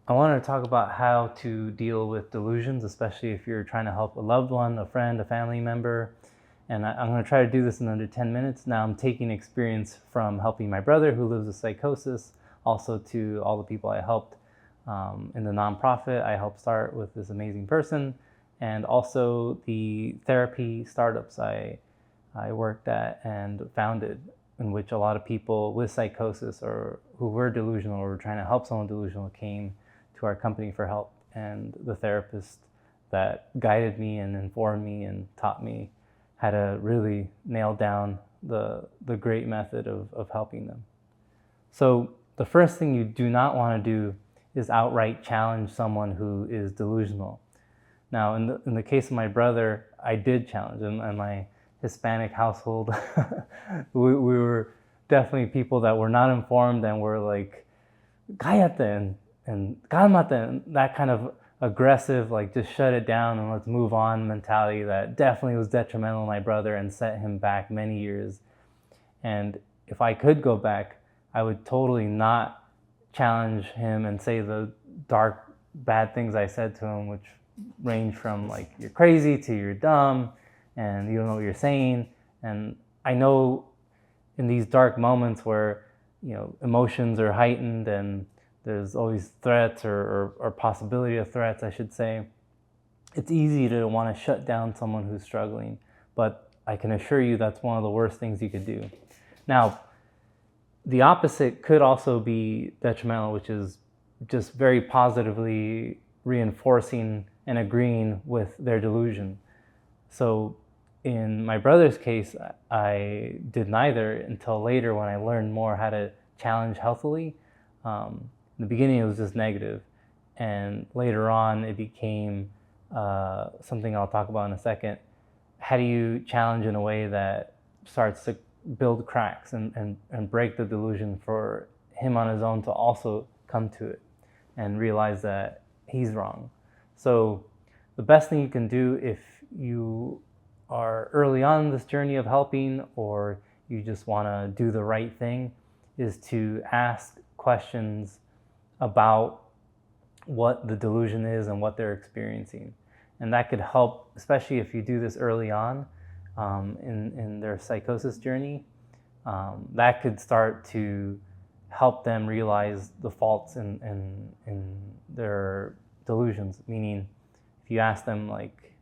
I wanted to talk about how to deal with delusions, especially if you're trying to help a loved one, a friend, a family member. And I'm going to try to do this in under 10 minutes. Now I'm taking experience from helping my brother who lives with psychosis, also to all the people I helped in the nonprofit I helped start with this amazing person, and also the therapy startups I worked at and founded, in which a lot of people with psychosis or who were delusional or were trying to help someone delusional came to our company for help. And the therapist that guided me and informed me and taught me how to really nail down the great method of helping them. So the first thing you do not want to do is outright challenge someone who is delusional. Now, in the case of my brother, I did challenge him. In my Hispanic household, we were definitely people that were not informed and were like, cállate and cálmate, and that kind of aggressive, like just shut it down and let's move on mentality that definitely was detrimental to my brother and set him back many years. And if I could go back, I would totally not challenge him and say the dark, bad things I said to him, which range from like, you're crazy to you're dumb and you don't know what you're saying. And I know in these dark moments where, emotions are heightened and there's always threats or possibility of threats, I should say, it's easy to want to shut down someone who's struggling. But I can assure you that's one of the worst things you could do. Now, the opposite could also be detrimental, which is just very positively reinforcing and agreeing with their delusion. So in my brother's case, I did neither until later when I learned more how to challenge healthily. In the beginning, it was just negative, and later on, it became something I'll talk about in a second. How do you challenge in a way that starts to build cracks and break the delusion for him on his own to also come to it and realize that he's wrong? So the best thing you can do if you are early on this journey of helping, or you just want to do the right thing, is to ask questions about what the delusion is and what they're experiencing. And that could help, especially if you do this early on in their psychosis journey. That could start to help them realize the faults in their delusions. Meaning, if you ask them like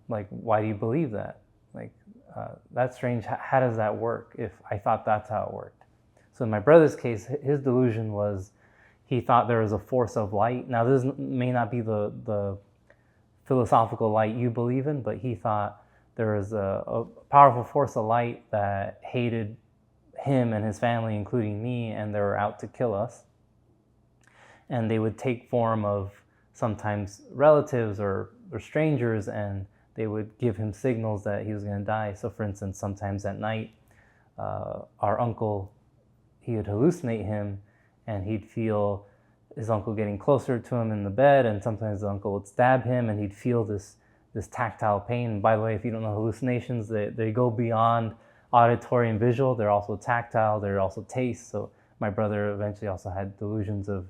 why do you believe that? That's strange. How does that work? If I thought that's how it worked. So in my brother's case, his delusion was he thought there was a force of light. Now, this may not be the philosophical light you believe in, but he thought there was a powerful force of light that hated him and his family, including me, and they were out to kill us. And they would take form of sometimes relatives or strangers, and they would give him signals that he was going to die. So for instance, sometimes at night, our uncle, he would hallucinate him, and he'd feel his uncle getting closer to him in the bed, and sometimes the uncle would stab him, and he'd feel this tactile pain. And by the way, if you don't know hallucinations, they go beyond auditory and visual. They're also tactile, they're also taste. So my brother eventually also had delusions of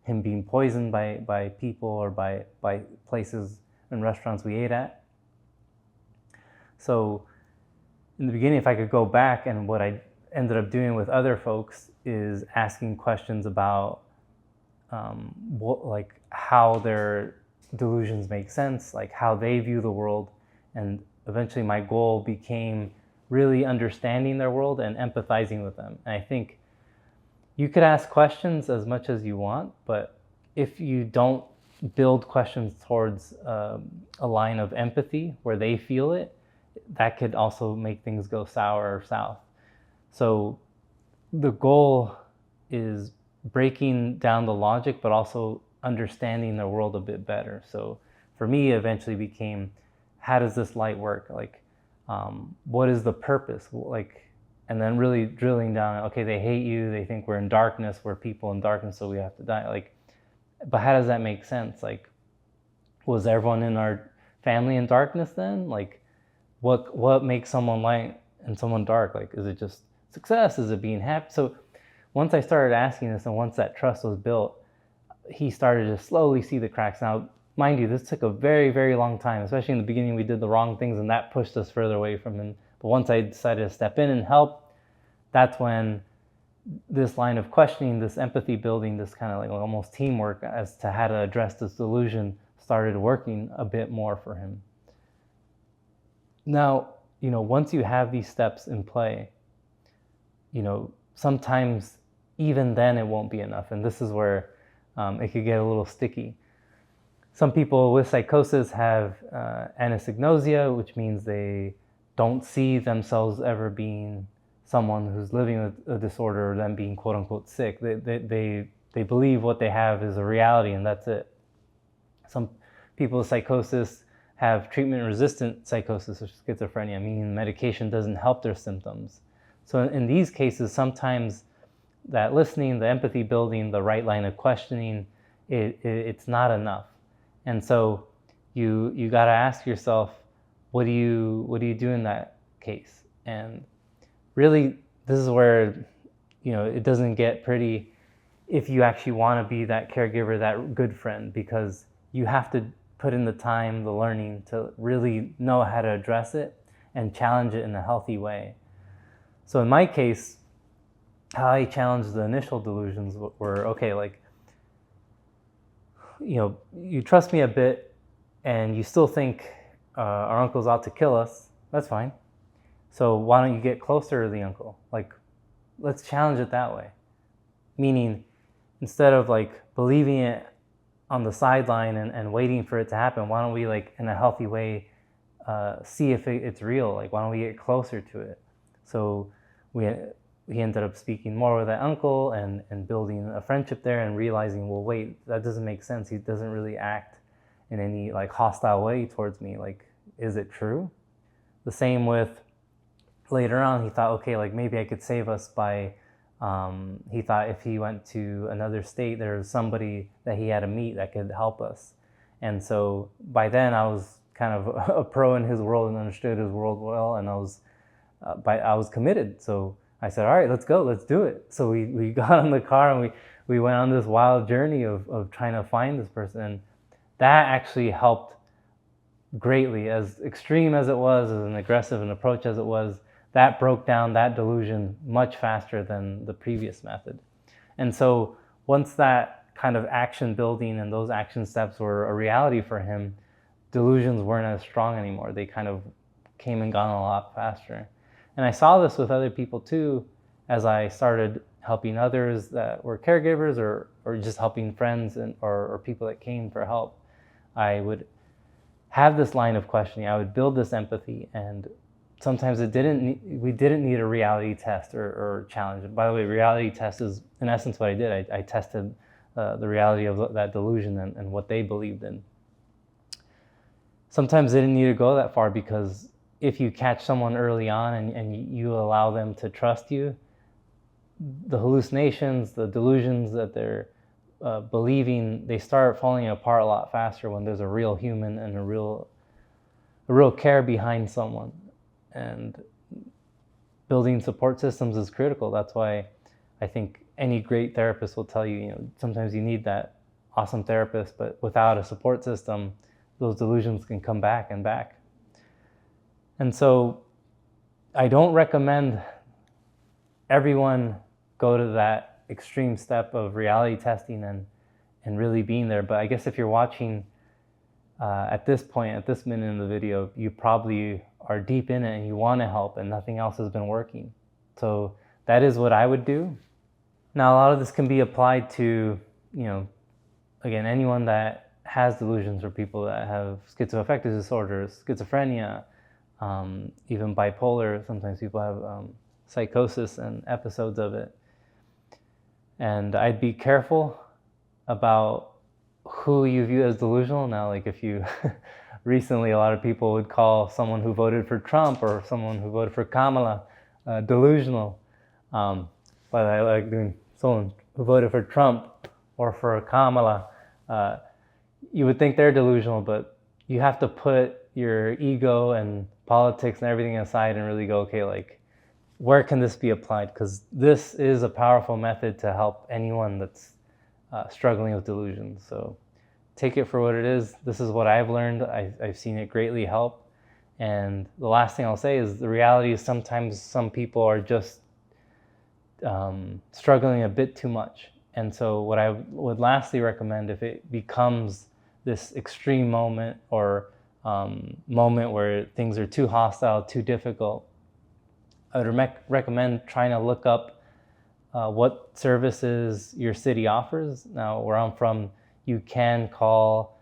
him being poisoned by people or by places and restaurants we ate at. So in the beginning, if I could go back, and what I ended up doing with other folks is asking questions about how their delusions make sense, like how they view the world. And eventually my goal became really understanding their world and empathizing with them. And I think you could ask questions as much as you want, but if you don't build questions towards a line of empathy where they feel it, that could also make things go sour or south. So the goal is breaking down the logic, but also understanding the world a bit better. So for me, it eventually became, how does this light work? What is the purpose? And then really drilling down, okay, they hate you, they think we're in darkness, we're people in darkness, so we have to die. But how does that make sense? Was everyone in our family in darkness then? What makes someone light and someone dark? Is it just success? Is it being happy? So once I started asking this, and once that trust was built, he started to slowly see the cracks. Now, mind you, this took a very, very long time, especially in the beginning. We did the wrong things, and that pushed us further away from him. But once I decided to step in and help, that's when this line of questioning, this empathy building, this kind of like almost teamwork as to how to address this delusion started working a bit more for him. Now, once you have these steps in play, sometimes even then it won't be enough. And this is where it could get a little sticky. Some people with psychosis have anosognosia, which means they don't see themselves ever being someone who's living with a disorder or them being quote unquote sick. They believe what they have is a reality and that's it. Some people with psychosis have treatment-resistant psychosis or schizophrenia, meaning medication doesn't help their symptoms. So in these cases, sometimes that listening, the empathy building, the right line of questioning, it's not enough. And so you got to ask yourself, what do you do in that case? And really, this is where it doesn't get pretty if you actually want to be that caregiver, that good friend, because you have to put in the time, the learning to really know how to address it and challenge it in a healthy way. So in my case, how I challenged the initial delusions were, okay, like, you trust me a bit and you still think our uncle's out to kill us, that's fine. So why don't you get closer to the uncle? Like, let's challenge it that way. Meaning, instead of like believing it on the sideline and waiting for it to happen, why don't we, like, in a healthy way, see if it's real? Like, why don't we get closer to it? So he ended up speaking more with that uncle and building a friendship there and realizing, well, wait, that doesn't make sense. He doesn't really act in any like hostile way towards me. Like, is it true? The same with later on, he thought, okay, like maybe I could save us by, he thought if he went to another state, there was somebody that he had to meet that could help us. And so by then I was kind of a pro in his world and understood his world well, and I was committed. So I said, all right, let's go, let's do it. So we got in the car and we went on this wild journey of trying to find this person. And that actually helped greatly. As extreme as it was, as an aggressive an approach as it was, that broke down that delusion much faster than the previous method. And so once that kind of action building and those action steps were a reality for him, delusions weren't as strong anymore. They kind of came and gone a lot faster. And I saw this with other people too, as I started helping others that were caregivers or just helping friends or people that came for help. I would have this line of questioning. I would build this empathy, and sometimes we didn't need a reality test or challenge. And by the way, reality test is in essence what I did. I tested the reality of that delusion and what they believed in. Sometimes they didn't need to go that far, because if you catch someone early on and you allow them to trust you, the hallucinations, the delusions that they're believing, they start falling apart a lot faster when there's a real human and a real care behind someone. And building support systems is critical. That's why I think any great therapist will tell you, sometimes you need that awesome therapist, but without a support system, those delusions can come back and back. And so I don't recommend everyone go to that extreme step of reality testing and really being there. But I guess if you're watching at this point, at this minute in the video, you probably are deep in it and you want to help and nothing else has been working. So that is what I would do. Now, a lot of this can be applied to, again, anyone that has delusions, or people that have schizoaffective disorders, schizophrenia, even bipolar. Sometimes people have psychosis and episodes of it. And I'd be careful about who you view as delusional. Now, like if you recently, a lot of people would call someone who voted for Trump or someone who voted for Kamala delusional. But I like doing someone who voted for Trump or for Kamala. You would think they're delusional, but you have to put your ego and politics and everything aside and really go, okay, like, where can this be applied? Because this is a powerful method to help anyone that's struggling with delusions. So take it for what it is. This is what I've learned. I've seen it greatly help. And the last thing I'll say is the reality is sometimes some people are just struggling a bit too much. And so what I would lastly recommend, if it becomes this extreme moment or moment where things are too hostile, too difficult, I would recommend trying to look up what services your city offers. Now, where I'm from, you can call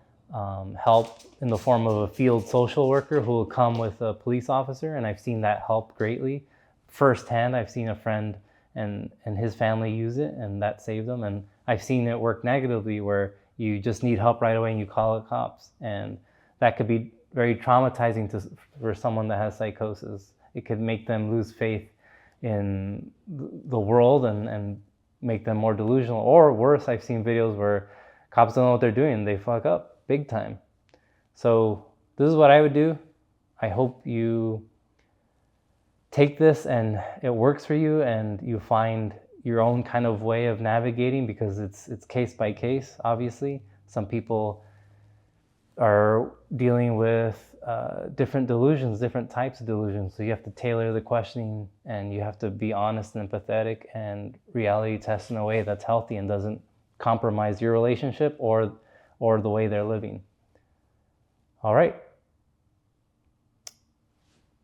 help in the form of a field social worker who will come with a police officer, and I've seen that help greatly. Firsthand, I've seen a friend and his family use it, and that saved them. And I've seen it work negatively where you just need help right away and you call the cops. And that could be very traumatizing for someone that has psychosis. It could make them lose faith in the world and make them more delusional. Or worse, I've seen videos where cops don't know what they're doing. They fuck up big time. So this is what I would do. I hope you take this and it works for you and you find your own kind of way of navigating, because it's case by case, obviously. Some people are dealing with different delusions, different types of delusions. So you have to tailor the questioning and you have to be honest and empathetic and reality test in a way that's healthy and doesn't compromise your relationship or the way they're living. All right.